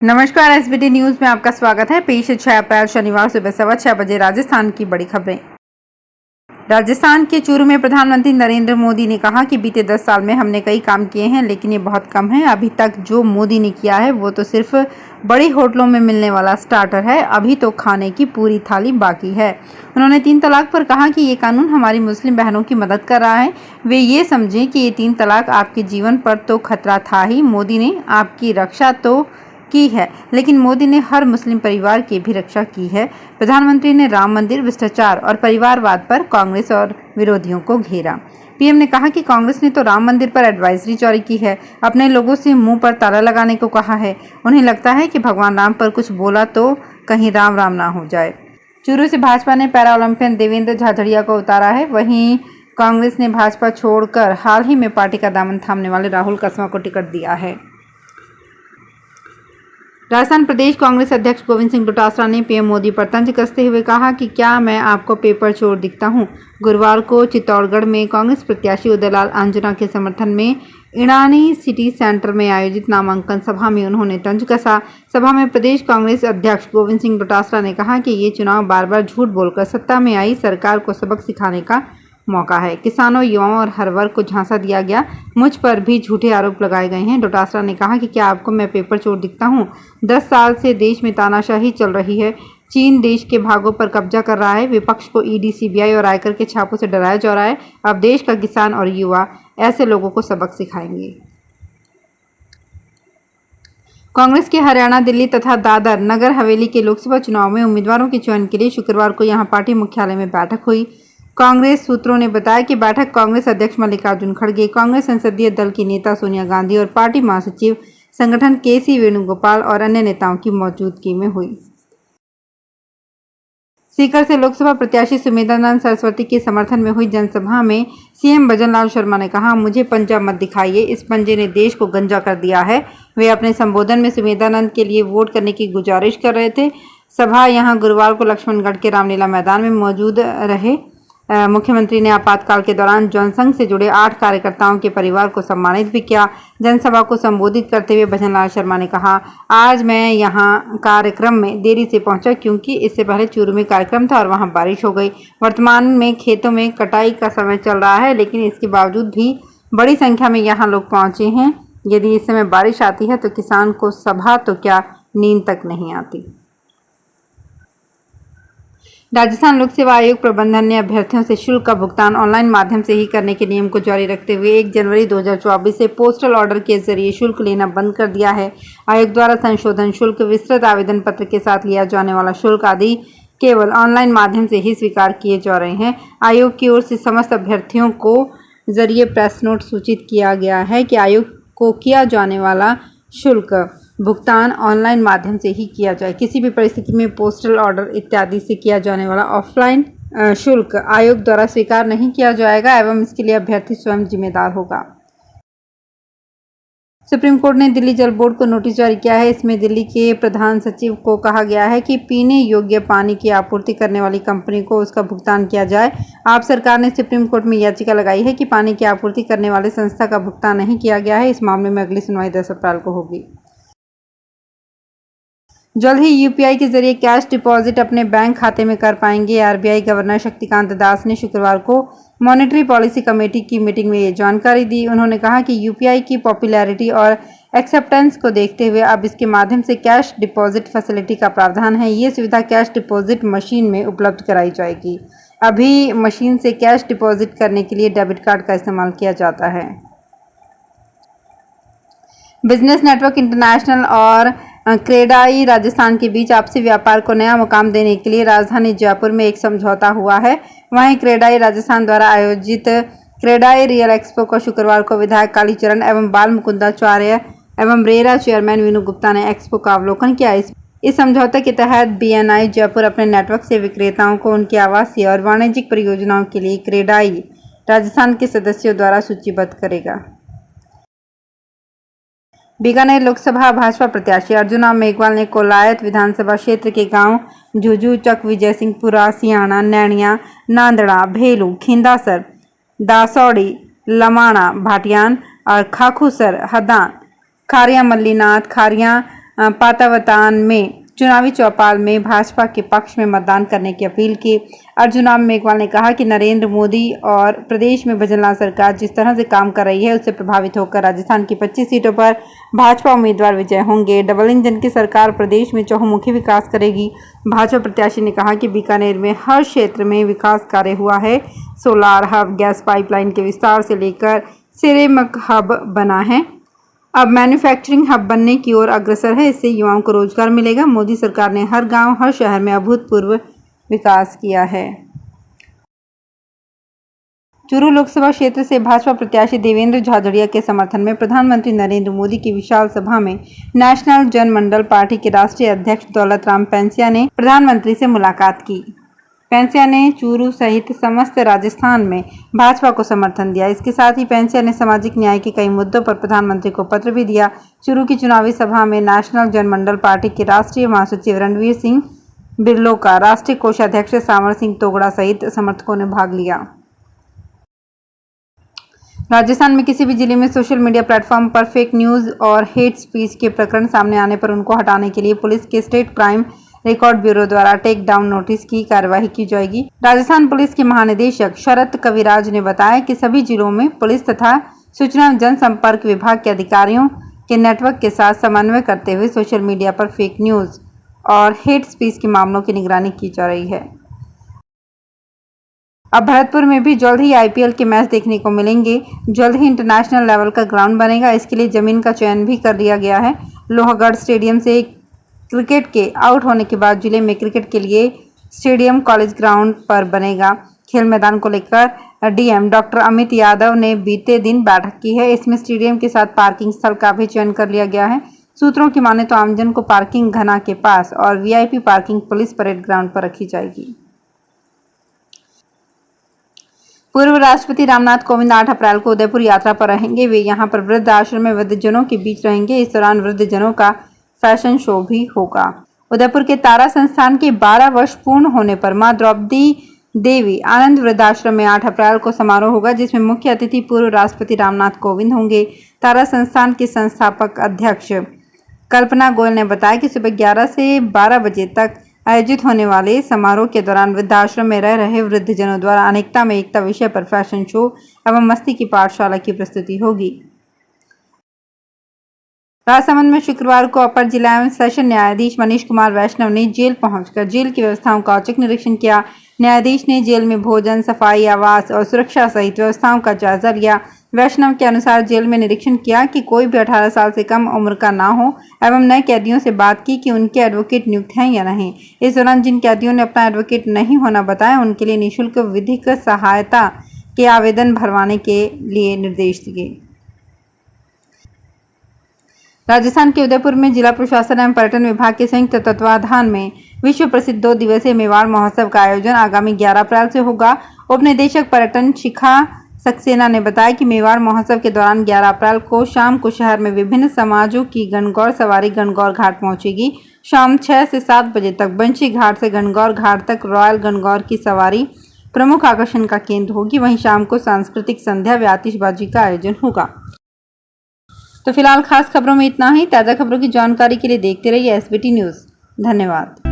नमस्कार, SBT news में आपका स्वागत है। पेश है 6 अप्रैल शनिवार सुबह 6:15 बजे राजस्थान की बड़ी खबरें। राजस्थान के चूरू में प्रधानमंत्री नरेंद्र मोदी ने कहा कि बीते 10 साल में हमने कई काम किए हैं, लेकिन ये बहुत कम है। अभी तक जो मोदी ने किया है वो तो सिर्फ बड़ी होटलों में मिलने वाला स्टार्टर है। अभी तो खाने की पूरी थाली बाकी है। उन्होंने 3 तलाक पर कहा कि ये कानून हमारी मुस्लिम बहनों की मदद कर रहा है। वे ये समझें कि ये 3 तलाक आपके जीवन पर तो खतरा था ही, मोदी ने आपकी रक्षा तो की है, लेकिन मोदी ने हर मुस्लिम परिवार की भी रक्षा की है। प्रधानमंत्री ने राम मंदिर, भ्रष्टाचार और परिवारवाद पर कांग्रेस और विरोधियों को घेरा। पीएम ने कहा कि कांग्रेस ने तो राम मंदिर पर एडवाइजरी जारी की है, अपने लोगों से मुंह पर ताला लगाने को कहा है। उन्हें लगता है कि भगवान राम पर कुछ बोला तो कहीं राम राम ना हो जाए। चूरू से भाजपा ने पैरा ओलंपियन देवेंद्र झाझड़िया को उतारा है। वहीं कांग्रेस ने भाजपा छोड़कर हाल ही में पार्टी का दामन थामने वाले राहुल कसवा को टिकट दिया है। राजस्थान प्रदेश कांग्रेस अध्यक्ष गोविंद सिंह डोटासरा ने पीएम मोदी पर तंज कसते हुए कहा कि क्या मैं आपको पेपर चोर दिखता हूं। गुरुवार को चित्तौड़गढ़ में कांग्रेस प्रत्याशी उदयलाल अंजना के समर्थन में ईरानी सिटी सेंटर में आयोजित नामांकन सभा में उन्होंने तंज कसा। सभा में प्रदेश कांग्रेस अध्यक्ष गोविंद सिंह डोटासरा ने कहा कि ये चुनाव बार बार झूठ बोलकर सत्ता में आई सरकार को सबक सिखाने का मौका है। किसानों, युवाओं और हर वर्ग को झांसा दिया गया। मुझ पर भी झूठे आरोप लगाए गए हैं। डोटासरा ने कहा कि क्या आपको मैं पेपर चोर दिखता हूं? 10 साल से देश में तानाशाही चल रही है। चीन देश के भागों पर कब्जा कर रहा है। विपक्ष को ईडी, सीबीआई और आयकर के छापों से डराया जा रहा है। अब देश का किसान और युवा ऐसे लोगों को सबक सिखाएंगे। कांग्रेस के हरियाणा, दिल्ली तथा दादर नगर हवेली के लोकसभा चुनाव में उम्मीदवारों के चयन के लिए शुक्रवार को यहां पार्टी मुख्यालय में बैठक हुई। कांग्रेस सूत्रों ने बताया कि बैठक कांग्रेस अध्यक्ष मल्लिकार्जुन खड़गे, कांग्रेस संसदीय दल की नेता सोनिया गांधी और पार्टी महासचिव संगठन केसी वेणुगोपाल और अन्य नेताओं की मौजूदगी में हुई। सीकर से लोकसभा प्रत्याशी सुमेधानंद सरस्वती के समर्थन में हुई जनसभा में सीएम भजनलाल शर्मा ने कहा, मुझे पंजा मत दिखाइए, इस पंजे ने देश को गंजा कर दिया है। वे अपने संबोधन में सुमेधानंद के लिए वोट करने की गुजारिश कर रहे थे। सभा यहां गुरुवार को लक्ष्मणगढ़ के रामलीला मैदान में मौजूद रहे। मुख्यमंत्री ने आपातकाल के दौरान जनसंघ से जुड़े 8 कार्यकर्ताओं के परिवार को सम्मानित भी किया। जनसभा को संबोधित करते हुए भजनलाल शर्मा ने कहा, आज मैं यहां कार्यक्रम में देरी से पहुंचा क्योंकि इससे पहले चूरू में कार्यक्रम था और वहां बारिश हो गई। वर्तमान में खेतों में कटाई का समय चल रहा है, लेकिन इसके बावजूद भी बड़ी संख्या में यहां लोग पहुंचे हैं। यदि इस समय बारिश आती है तो किसान को सभा तो क्या नींद तक नहीं आती। राजस्थान लोक सेवा आयोग प्रबंधन ने अभ्यर्थियों से शुल्क का भुगतान ऑनलाइन माध्यम से ही करने के नियम को जारी रखते हुए 1 जनवरी 2024 से पोस्टल ऑर्डर के जरिए शुल्क लेना बंद कर दिया है। आयोग द्वारा संशोधन शुल्क, विस्तृत आवेदन पत्र के साथ लिया जाने वाला शुल्क आदि केवल ऑनलाइन माध्यम से ही स्वीकार किए जा रहे हैं। आयोग की ओर से समस्त अभ्यर्थियों को जरिए प्रेस नोट सूचित किया गया है कि आयोग को किया जाने वाला शुल्क भुगतान ऑनलाइन माध्यम से ही किया जाए। किसी भी परिस्थिति में पोस्टल ऑर्डर इत्यादि से किया जाने वाला ऑफलाइन शुल्क आयोग द्वारा स्वीकार नहीं किया जाएगा एवं इसके लिए अभ्यर्थी स्वयं जिम्मेदार होगा। सुप्रीम कोर्ट ने दिल्ली जल बोर्ड को नोटिस जारी किया है। इसमें दिल्ली के प्रधान सचिव को कहा गया है कि पीने योग्य पानी की आपूर्ति करने वाली कंपनी को उसका भुगतान किया जाए। आप सरकार ने सुप्रीम कोर्ट में याचिका लगाई है कि पानी की आपूर्ति करने वाले संस्था का भुगतान नहीं किया गया है। इस मामले में अगली सुनवाई 10 अप्रैल को होगी। जल्द ही यूपीआई के जरिए कैश डिपॉजिट अपने बैंक खाते में कर पाएंगे। आरबीआई गवर्नर शक्तिकांत दास ने शुक्रवार को मॉनेटरी पॉलिसी कमेटी की मीटिंग में ये जानकारी दी। उन्होंने कहा कि यूपीआई की पॉपुलैरिटी और एक्सेप्टेंस को देखते हुए अब इसके माध्यम से कैश डिपॉजिट फैसिलिटी का प्रावधान है। ये सुविधा कैश डिपॉजिट मशीन में उपलब्ध कराई जाएगी। अभी मशीन से कैश डिपॉजिट करने के लिए डेबिट कार्ड का इस्तेमाल किया जाता है। बिजनेस नेटवर्क इंटरनेशनल और क्रेडाई राजस्थान के बीच आपसी व्यापार को नया मुकाम देने के लिए राजधानी जयपुर में एक समझौता हुआ है। वहीं क्रेडाई राजस्थान द्वारा आयोजित क्रेडाई रियल एक्सपो को शुक्रवार को विधायक कालीचरण एवं बाल मुकुंदाचार्य एवं रेरा चेयरमैन वीनू गुप्ता ने एक्सपो का अवलोकन किया। इस समझौते के तहत बीएनआई जयपुर अपने नेटवर्क से विक्रेताओं को उनकी आवासीय और वाणिज्यिक परियोजनाओं के लिए क्रेडाई राजस्थान के सदस्यों द्वारा सूचीबद्ध करेगा। बीकानेर लोकसभा भाजपा प्रत्याशी अर्जुना मेघवाल ने कोलायत विधानसभा क्षेत्र के गांव झुझू, चक, विजय सिंहपुरा, सियाणा, नैनिया, नांदड़ा, भेलू, खिंदासर, दासौड़ी, लमाणा, भाटियान और खाखूसर, हदान, खारिया मल्लीनाथ, खारिया पातावतान में चुनावी चौपाल में भाजपा के पक्ष में मतदान करने की अपील की। अर्जुन मेघवाल ने कहा कि नरेंद्र मोदी और प्रदेश में भजनलाल सरकार जिस तरह से काम कर रही है उससे प्रभावित होकर राजस्थान की 25 सीटों पर भाजपा उम्मीदवार विजय होंगे। डबल इंजन की सरकार प्रदेश में चहुमुखी विकास करेगी। भाजपा प्रत्याशी ने कहा कि बीकानेर में हर क्षेत्र में विकास कार्य हुआ है। सोलार हब, गैस पाइपलाइन के विस्तार से लेकर सिरेमिक हब बना है, अब मैन्युफैक्चरिंग हब बनने की ओर अग्रसर है। इससे युवाओं को रोजगार मिलेगा। मोदी सरकार ने हर गांव, हर शहर में अभूतपूर्व विकास किया है। चूरू लोकसभा क्षेत्र से भाजपा प्रत्याशी देवेंद्र झाझड़िया के समर्थन में प्रधानमंत्री नरेंद्र मोदी की विशाल सभा में नेशनल जनमंडल पार्टी के राष्ट्रीय अध्यक्ष दौलत राम पैंसिया ने प्रधानमंत्री से मुलाकात की। पैंसिया ने चूरू सहित समस्त राजस्थान में भाजपा को समर्थन दिया। इसके साथ ही पैंसिया ने सामाजिक न्याय के कई मुद्दों पर प्रधानमंत्री को पत्र भी दिया। चूरू की चुनावी सभा में नेशनल जनमंडल पार्टी के राष्ट्रीय महासचिव रणवीर सिंह बिरलो का, राष्ट्रीय कोषाध्यक्ष सांवर सिंह तोगड़ा सहित समर्थकों ने भाग लिया। राजस्थान में किसी भी जिले में सोशल मीडिया प्लेटफॉर्म पर फेक न्यूज और हेट स्पीच के प्रकरण सामने आने पर उनको हटाने के लिए पुलिस के स्टेट क्राइम रिकॉर्ड ब्यूरो द्वारा टेक डाउन नोटिस की कार्यवाही की जाएगी। राजस्थान पुलिस के महानिदेशक शरत कविराज ने बताया कि सभी जिलों में पुलिस तथा सूचना एवं जनसंपर्क विभाग के अधिकारियों के नेटवर्क के साथ समन्वय करते हुए सोशल मीडिया पर फेक न्यूज और हेट स्पीच के मामलों की निगरानी की जा रही है। अब भरतपुर में भी जल्द ही आईपीएल के मैच देखने को मिलेंगे। जल्द ही इंटरनेशनल लेवल का ग्राउंड बनेगा। इसके लिए जमीन का चयन भी कर लिया गया है। लोहागढ़ स्टेडियम से क्रिकेट के आउट होने के बाद जिले में क्रिकेट के लिए स्टेडियम कॉलेज ग्राउंड पर बनेगा। खेल मैदान को लेकर डीएम डॉक्टर अमित यादव ने बीते दिन बैठक की है। इसमें स्टेडियम के साथ पार्किंग स्थल का भी चयन कर लिया गया है। सूत्रों की माने तो आमजन को पार्किंग घना के पास और VIP parking police parade ground पर रखी जाएगी। पूर्व राष्ट्रपति रामनाथ कोविंद 8 अप्रैल को उदयपुर यात्रा पर रहेंगे। वे यहां पर वृद्ध आश्रम में वृद्धजनों के बीच रहेंगे। इस दौरान वृद्धजनों का फैशन शो भी होगा। उदयपुर के तारा संस्थान के 12 वर्ष पूर्ण होने पर मां द्रौपदी देवी आनंद वृद्धाश्रम में 8 अप्रैल को समारोह होगा, जिसमें मुख्य अतिथि पूर्व राष्ट्रपति रामनाथ कोविंद होंगे। तारा संस्थान के संस्थापक अध्यक्ष कल्पना गोयल ने बताया कि सुबह 11 से 12 बजे तक आयोजित होने वाले समारोह के दौरान वृद्धाश्रम में रह रहे वृद्धजनों द्वारा अनेकता में एकता विषय पर फैशन शो एवं मस्ती की पाठशाला की प्रस्तुति होगी। राजसमंद में शुक्रवार को अपर जिला एवं सेशन न्यायाधीश मनीष कुमार वैष्णव ने जेल पहुंचकर जेल की व्यवस्थाओं का औचक निरीक्षण किया। न्यायाधीश ने जेल में भोजन, सफाई, आवास और सुरक्षा सहित व्यवस्थाओं का जायजा लिया। वैष्णव के अनुसार जेल में निरीक्षण किया कि कोई भी 18 साल से कम उम्र का ना हो एवं नए कैदियों से बात की कि उनके एडवोकेट नियुक्त हैं या नहीं। इस दौरान जिन कैदियों ने अपना एडवोकेट नहीं होना बताया उनके लिए निःशुल्क विधिक सहायता के आवेदन भरवाने के लिए निर्देश दिए। राजस्थान के उदयपुर में जिला प्रशासन एवं पर्यटन विभाग के संयुक्त तत्वाधान में विश्व प्रसिद्ध 2 दिवसीय मेवाड़ महोत्सव का आयोजन आगामी 11 अप्रैल से होगा। उपनिदेशक पर्यटन शिखा सक्सेना ने बताया कि मेवाड़ महोत्सव के दौरान 11 अप्रैल को शाम को शहर में विभिन्न समाजों की गणगौर सवारी गणगौर घाट पहुंचेगी। शाम 6 से 7 बजे तक बंशी घाट से गणगौर घाट तक रॉयल गणगौर की सवारी प्रमुख आकर्षण का केंद्र होगी। वहीं शाम को सांस्कृतिक संध्या व आतिशबाजी का आयोजन होगा। तो फिलहाल खास खबरों में इतना ही। ताज़ा खबरों की जानकारी के लिए देखते रहिए एसबीटी न्यूज़। धन्यवाद।